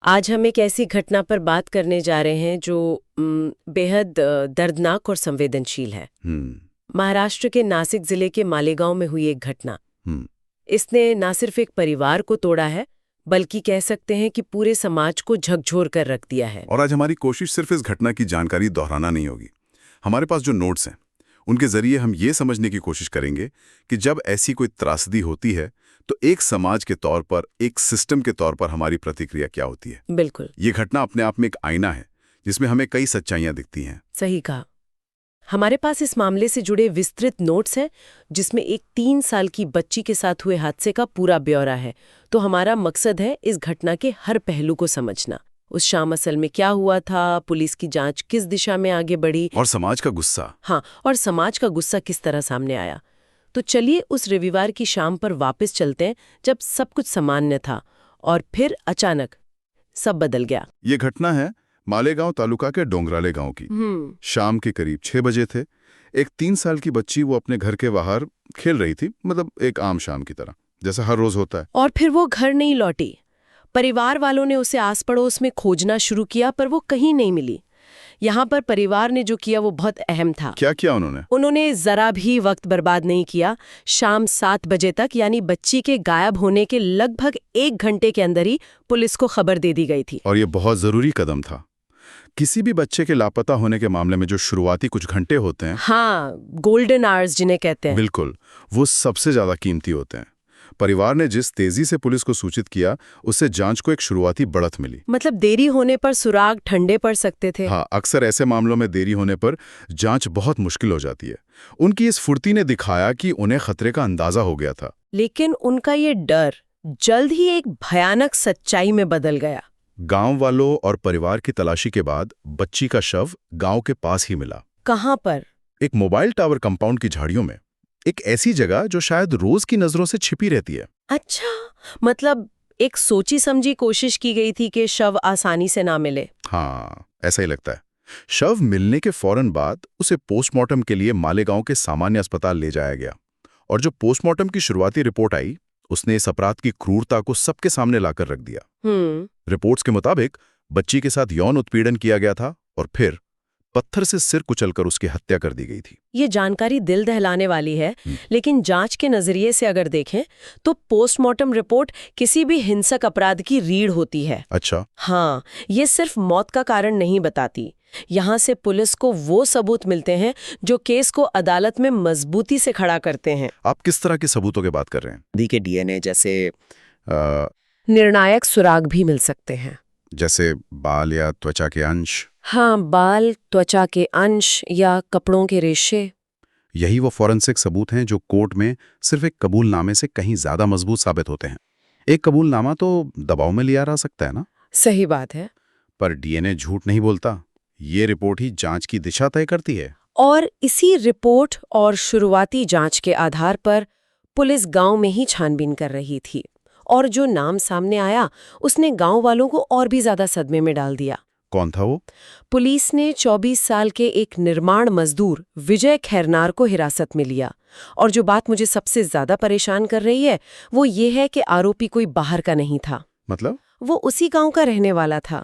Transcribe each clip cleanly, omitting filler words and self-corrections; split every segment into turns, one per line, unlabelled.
आज हम एक ऐसी घटना पर बात करने जा रहे हैं जो बेहद दर्दनाक और संवेदनशील है।
हम्म।
महाराष्ट्र के नासिक जिले के मालेगांव में हुई एक घटना।
हम्म।
इसने ना सिर्फ एक परिवार को तोड़ा है, बल्कि कह सकते हैं कि पूरे समाज को झकझोर कर रख दिया है।
और आज हमारी कोशिश सिर्फ इस घटना की जानकारी दोहराना नहीं होगी। हमारे पास जो नोट्स हैं उनके जरिए हम ये समझने की कोशिश करेंगे कि जब ऐसी कोई त्रासदी होती है तो एक समाज के तौर पर, एक सिस्टम के तौर पर हमारी प्रतिक्रिया क्या होती है।
बिल्कुल
ये घटना अपने आप में एक आईना है जिसमें हमें कई सच्चाइयां दिखती हैं।
सही कहा। हमारे पास इस मामले से जुड़े विस्तृत नोट्स हैं, जिसमें एक 3 साल की बच्ची के साथ हुए हादसे का पूरा ब्यौरा है। तो हमारा मकसद है इस घटना के हर पहलू को समझना। उस शाम असल में क्या हुआ था, पुलिस की जांच किस दिशा में आगे बढ़ी,
और समाज का गुस्सा।
हाँ, और समाज का गुस्सा किस तरह सामने आया। तो चलिए उस रविवार की शाम पर वापस चलते हैं, जब सब कुछ सामान्य था और फिर अचानक सब बदल गया।
ये घटना है मालेगांव तालुका के डोंगराले गांव की। शाम के करीब 6 बजे थे। एक 3 साल की बच्ची वो अपने घर के बाहर खेल रही थी, मतलब एक आम शाम की तरह, जैसा हर रोज होता है।
और फिर वो घर नहीं लौटी। परिवार वालों ने उसे आस पड़ोस में खोजना शुरू किया, पर वो कहीं नहीं मिली। यहाँ पर परिवार ने जो किया वो बहुत अहम था।
क्या किया उन्होंने?
उन्होंने जरा भी वक्त बर्बाद नहीं किया। शाम 7 बजे तक, यानी बच्ची के गायब होने के लगभग 1 घंटे के अंदर ही पुलिस को खबर दे दी गई थी।
और ये बहुत जरूरी कदम था। किसी भी बच्चे के लापता होने के मामले में जो शुरुआती कुछ घंटे होते हैं,
हाँ, गोल्डन आवर्स जिन्हें कहते हैं।
बिल्कुल, वो सबसे ज्यादा कीमती होते हैं। परिवार ने जिस तेजी से पुलिस को सूचित किया, उससे जांच को एक शुरुआती बढ़त मिली।
मतलब देरी होने पर सुराग ठंडे पड़ सकते थे।
हाँ, अक्सर ऐसे मामलों में देरी होने पर जांच बहुत मुश्किल हो जाती है। उनकी इस फुर्ती ने दिखाया कि उन्हें खतरे का अंदाजा हो गया था।
लेकिन उनका ये डर जल्द ही एक भयानक सच्चाई में बदल गया।
गांव वालों और परिवार की तलाशी के बाद बच्ची का शव गांव के पास ही मिला।
कहाँ पर?
एक मोबाइल टावर कंपाउंड की झाड़ियों में, एक ऐसी जगह जो शायद रोज की नजरों से छिपी रहती है।
अच्छा, मतलब एक सोची समझी कोशिश की गई थी कि शव आसानी से ना मिले।
हाँ, ऐसा ही लगता है। शव मिलने के फौरन बाद उसे पोस्टमार्टम के लिए मालेगांव के सामान्य अस्पताल ले जाया गया। और जो पोस्टमार्टम की शुरुआती रिपोर्ट आई, उसने इस अपराध की क्रूरता को सबके सामने लाकर रख दिया। रिपोर्ट्स के मुताबिक बच्ची के साथ यौन उत्पीड़न किया गया था और फिर पत्थर से सिर कुचलकर उसकी हत्या कर दी गई थी।
ये जानकारी दिल दहलाने वाली है, लेकिन जांच के नजरिए से अगर देखें तो पोस्टमार्टम रिपोर्ट किसी भी हिंसक अपराध की रीढ़ होती है।
अच्छा।
हाँ, ये सिर्फ मौत का कारण नहीं बताती। यहाँ से पुलिस को वो सबूत मिलते हैं जो केस को अदालत में मजबूती से खड़ा करते हैं।
आप किस तरह के सबूतों की बात कर रहे हैं?
दी के डीएनए जैसे
निर्णायक सुराग भी मिल सकते हैं।
जैसे बाल या त्वचा के अंश?
हाँ, बाल, त्वचा के अंश या कपड़ों के रेशे।
यही वो फॉरेंसिक सबूत हैं जो कोर्ट में सिर्फ एक कबूलनामे से कहीं ज्यादा मजबूत साबित होते हैं। एक कबूलनामा तो दबाव में लिया जा सकता है ना?
सही बात है।
पर डीएनए झूठ नहीं बोलता। ये रिपोर्ट ही जांच की दिशा तय करती है।
और इसी रिपोर्ट और शुरुआती जांच के आधार पर पुलिस गांव में ही छानबीन कर रही थी, और जो नाम सामने आया उसने गांव वालों को और भी ज्यादा सदमे में डाल दिया।
कौन था वो?
पुलिस ने 24 साल के एक निर्माण मजदूर विजय खैरनार को हिरासत में लिया। और जो बात मुझे सबसे ज्यादा परेशान कर रही है वो ये है कि आरोपी कोई बाहर का नहीं था।
मतलब?
वो उसी गांव का रहने वाला था।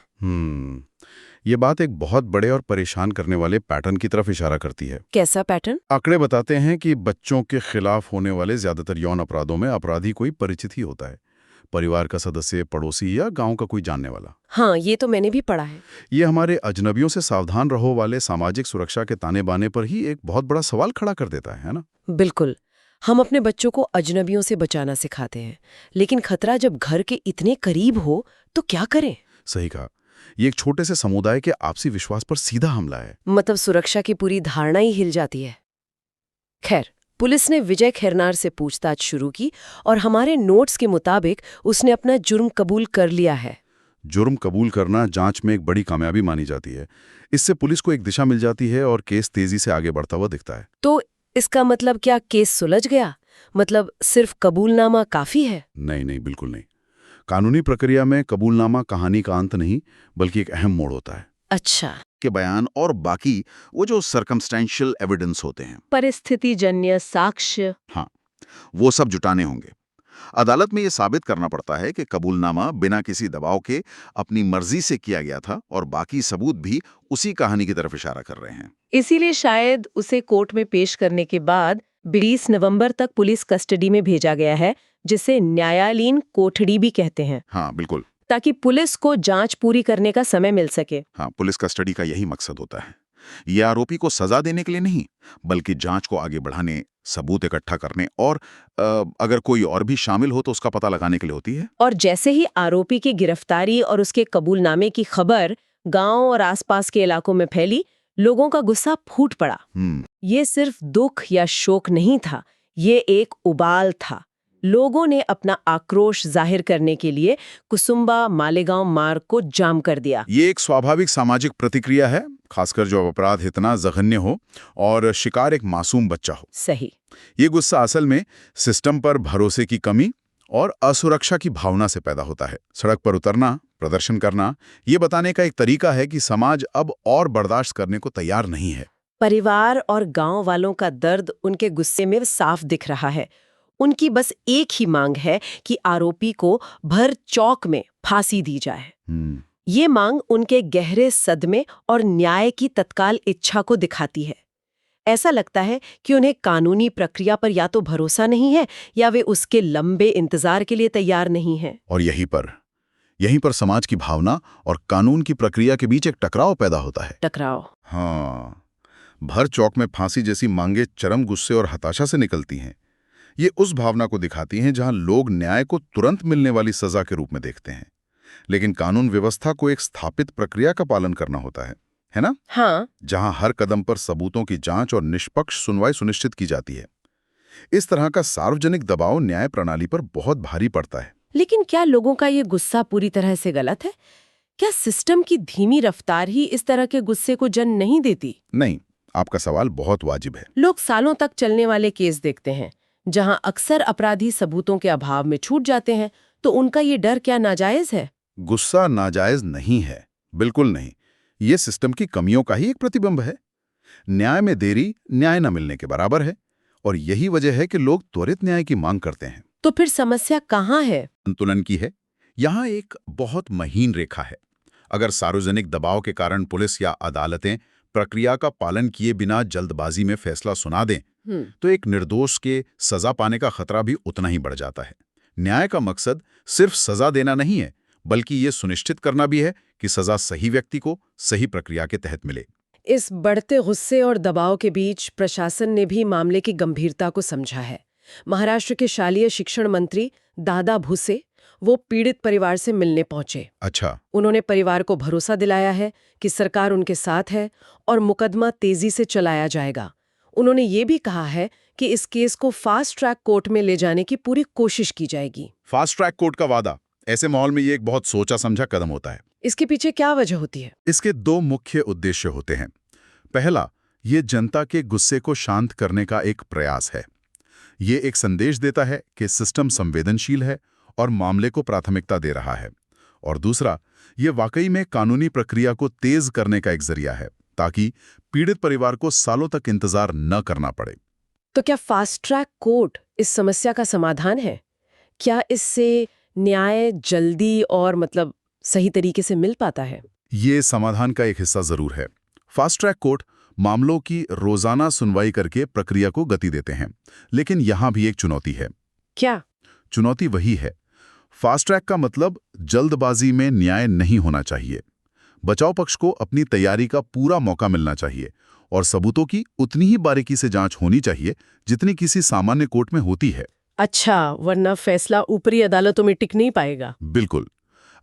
ये बात एक बहुत बड़े और परेशान करने वाले पैटर्न की तरफ इशारा करती है।
कैसा पैटर्न?
आंकड़े बताते हैं कि बच्चों के खिलाफ होने वाले ज्यादातर यौन अपराधों में अपराधी कोई परिचित ही होता है। परिवार का सदस्य, पड़ोसी या गांव का कोई जानने वाला।
हाँ, ये तो मैंने भी पढ़ा है।
ये हमारे अजनबियों से सावधान रहो वाले सामाजिक सुरक्षा के ताने बाने पर ही एक बहुत बड़ा सवाल खड़ा कर देता है ना?
बिल्कुल। हम अपने बच्चों को अजनबियों से बचाना सिखाते हैं, लेकिन खतरा जब घर के इतने करीब हो तो क्या करें?
सही कहा। ये एक छोटे से समुदाय के आपसी विश्वास पर सीधा हमला है।
मतलब सुरक्षा की पूरी धारणा ही हिल जाती है। खैर, पुलिस ने विजय खैरनार से पूछताछ शुरू की और हमारे नोट्स के मुताबिक उसने अपना जुर्म कबूल कर लिया है।
जुर्म कबूल करना जांच में एक बड़ी कामयाबी मानी जाती है। इससे पुलिस को एक दिशा मिल जाती है और केस तेजी से आगे बढ़ता हुआ दिखता है।
तो इसका मतलब क्या केस सुलझ गया? मतलब सिर्फ कबूलनामा काफी है?
नहीं नहीं, बिल्कुल नहीं। कानूनी प्रक्रिया में कबूलनामा कहानी का अंत नहीं, बल्कि एक अहम मोड़ होता है।
अच्छा।
के बयान और बाकी वो जो सर्कमस्टेंशियल एविडेंस होते हैं,
परिस्थिति जन्य साक्ष्य।
हाँ, वो सब जुटाने होंगे। अदालत में ये साबित करना पड़ता है कि कबूलनामा बिना किसी दबाव के अपनी मर्जी से किया गया था और बाकी सबूत भी उसी कहानी की तरफ इशारा कर रहे हैं।
इसीलिए शायद उसे कोर्ट में पेश करने के बाद 20 नवंबर तक पुलिस कस्टडी में भेजा गया है, जिसे न्यायालयीन कोठड़ी भी कहते हैं,
हाँ बिल्कुल।
ताकि पुलिस को जांच पूरी करने का समय मिल सके।
हाँ, पुलिस कस्टडी का यही मकसद होता है। ये आरोपी को सजा देने के लिए नहीं, बल्कि जांच को आगे बढ़ाने, सबूत इकट्ठा करने और अगर कोई और भी शामिल हो तो उसका पता लगाने के लिए होती है।
और जैसे ही आरोपी की गिरफ्तारी और उसके कबूलनामे की खबर गांव और आसपास के इलाकों में फैली, लोगों का गुस्सा फूट पड़ा। ये सिर्फ दुख या शोक नहीं था, ये एक उबाल था। लोगों ने अपना आक्रोश जाहिर करने के लिए कुसुम्बा मालेगांव मार्ग को जाम कर दिया।
ये एक स्वाभाविक सामाजिक प्रतिक्रिया है, खासकर जो अपराध इतना जघन्य हो और शिकार एक मासूम बच्चा हो।
सही।
ये गुस्सा असल में सिस्टम पर भरोसे की कमी और असुरक्षा की भावना से पैदा होता है। सड़क पर उतरना, प्रदर्शन करना, ये बताने का एक तरीका है कि समाज अब और बर्दाश्त करने को तैयार नहीं है।
परिवार और गांव वालों का दर्द उनके गुस्से में साफ दिख रहा है। उनकी बस एक ही मांग है कि आरोपी को भर चौक में फांसी दी जाए। ये मांग उनके गहरे सदमे और न्याय की तत्काल इच्छा को दिखाती है। ऐसा लगता है कि उन्हें कानूनी प्रक्रिया पर या तो भरोसा नहीं है या वे उसके लंबे इंतजार के लिए तैयार नहीं हैं।
और यहीं पर समाज की भावना और कानून की प्रक्रिया के बीच एक टकराव पैदा होता है।
टकराव।
हाँ, भर चौक में फांसी जैसी मांगे चरम गुस्से और हताशा से निकलती हैं। ये उस भावना को दिखाती हैं जहां लोग न्याय को तुरंत मिलने वाली सजा के रूप में देखते हैं, लेकिन कानून व्यवस्था को एक स्थापित प्रक्रिया का पालन करना होता है ना?
हाँ।
जहां हर कदम पर सबूतों की जांच और निष्पक्ष सुनवाई सुनिश्चित की जाती है। इस तरह का सार्वजनिक दबाव न्याय प्रणाली पर बहुत भारी पड़ता है।
लेकिन क्या लोगों का ये गुस्सा पूरी तरह से गलत है? क्या सिस्टम की धीमी रफ्तार ही इस तरह के गुस्से को जन्म नहीं देती?
नहीं, आपका सवाल बहुत वाजिब है।
लोग सालों तक चलने वाले केस देखते हैं जहां अक्सर अपराधी सबूतों के अभाव में छूट जाते हैं, तो उनका ये डर क्या नाजायज है?
गुस्सा नाजायज नहीं है, बिल्कुल नहीं। ये सिस्टम की कमियों का ही एक प्रतिबिंब है। न्याय में देरी न्याय न मिलने के बराबर है, और यही वजह है कि लोग त्वरित न्याय की मांग करते हैं।
तो फिर समस्या कहाँ है?
संतुलन की है। यहाँ एक बहुत महीन रेखा है। अगर सार्वजनिक दबाव के कारण पुलिस या अदालतें प्रक्रिया का पालन किए बिना जल्दबाजी में फैसला सुना दें, तो एक निर्दोष के सजा पाने का खतरा भी उतना ही बढ़ जाता है। न्याय का मकसद सिर्फ सजा देना नहीं है, बल्कि ये सुनिश्चित करना भी है कि सजा सही व्यक्ति को सही प्रक्रिया के तहत मिले।
इस बढ़ते गुस्से और दबाव के बीच प्रशासन ने भी मामले की गंभीरता को समझा है। महाराष्ट्र के शालेय शिक्षण मंत्री दादा भुसे वो पीड़ित परिवार से मिलने पहुंचे।
अच्छा।
उन्होंने परिवार को भरोसा दिलाया है कि सरकार उनके साथ है और मुकदमा तेजी से चलाया जाएगा। उन्होंने ये भी कहा है कि इस केस को फास्ट ट्रैक कोर्ट में ले जाने की पूरी कोशिश की जाएगी।
फास्ट ट्रैक कोर्ट का वादा, ऐसे माहौल में ये एक बहुत सोचा समझा कदम होता है।
इसके पीछे क्या वजह होती है?
इसके दो मुख्य उद्देश्य होते हैं। पहला, ये जनता के गुस्से को शांत करने का एक प्रयास है। ये एक संदेश देता है कि सिस्टम संवेदनशील है और मामले को प्राथमिकता दे रहा है। और दूसरा, ये वाकई में कानूनी प्रक्रिया को तेज करने का एक जरिया है, ताकि पीड़ित परिवार को सालों तक इंतजार न करना पड़े।
तो क्या फास्ट ट्रैक कोर्ट इस समस्या का समाधान है? क्या इससे न्याय जल्दी और सही तरीके से मिल पाता है?
ये समाधान का एक हिस्सा जरूर है। फास्ट ट्रैक कोर्ट मामलों की रोजाना सुनवाई करके प्रक्रिया को गति देते हैं, लेकिन यहां भी एक चुनौती है।
क्या
चुनौती वही है, फास्ट ट्रैक का मतलब जल्दबाजी में न्याय नहीं होना चाहिए। बचाव पक्ष को अपनी तैयारी का पूरा मौका मिलना चाहिए और सबूतों की उतनी ही बारीकी से जांच होनी चाहिए जितनी किसी सामान्य कोर्ट में होती है।
अच्छा, वरना फैसला ऊपरी अदालतों में टिक नहीं पाएगा।
बिल्कुल।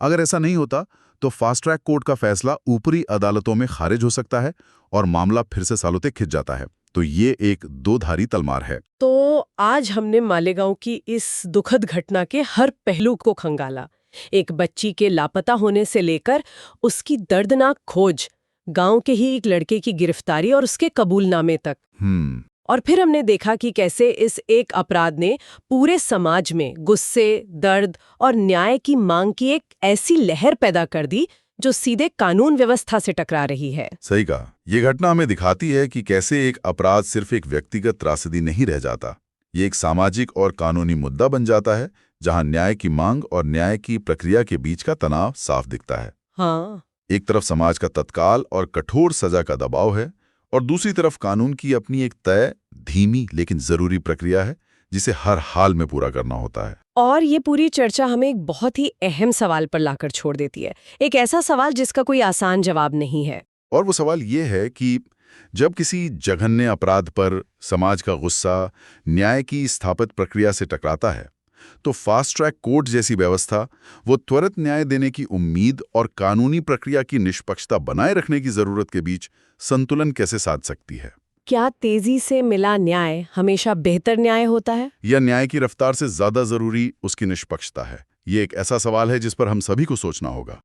अगर ऐसा नहीं होता तो फास्ट ट्रैक कोर्ट का फैसला ऊपरी अदालतों में खारिज हो सकता है और मामला फिर से सालों तक खिंच जाता है। तो ये एक दो-धारी तलवार है।
तो आज हमने मालेगांव की इस दुखद घटना के हर पहलू को खंगाला। एक बच्ची के लापता होने से लेकर उसकी दर्दनाक खोज, गांव के ही एक लड़के की गिरफ्तारी और उसके कबूलनामे तक। और फिर हमने देखा कि कैसे इस एक अपराध ने पूरे समाज में गुस्से, दर्द और न्याय की मांग की एक ऐसी लहर पैदा कर दी जो सीधे कानून व्यवस्था से टकरा रही है।
सही कहा। ये घटना हमें दिखाती है कि कैसे एक अपराध सिर्फ एक व्यक्तिगत त्रासदी नहीं रह जाता, ये एक सामाजिक और कानूनी मुद्दा बन जाता है जहां न्याय की मांग और न्याय की प्रक्रिया के बीच का तनाव साफ दिखता है।
हाँ।
एक तरफ समाज का तत्काल और कठोर सजा का दबाव है और दूसरी तरफ कानून की अपनी एक तय, धीमी लेकिन जरूरी प्रक्रिया है जिसे हर हाल में पूरा करना होता है।
और ये पूरी चर्चा हमें एक बहुत ही अहम सवाल पर लाकर छोड़ देती है, एक ऐसा सवाल जिसका कोई आसान जवाब नहीं है।
और वो सवाल ये है कि जब किसी जघन्य अपराध पर समाज का गुस्सा न्याय की स्थापित प्रक्रिया से टकराता है, तो फास्ट ट्रैक कोर्ट जैसी व्यवस्था वो त्वरित न्याय देने की उम्मीद और कानूनी प्रक्रिया की निष्पक्षता बनाए रखने की जरूरत के बीच संतुलन कैसे साध सकती है?
क्या तेजी से मिला न्याय हमेशा बेहतर न्याय होता है,
या न्याय की रफ्तार से ज्यादा जरूरी उसकी निष्पक्षता है? ये एक ऐसा सवाल है जिस पर हम सभी को सोचना होगा।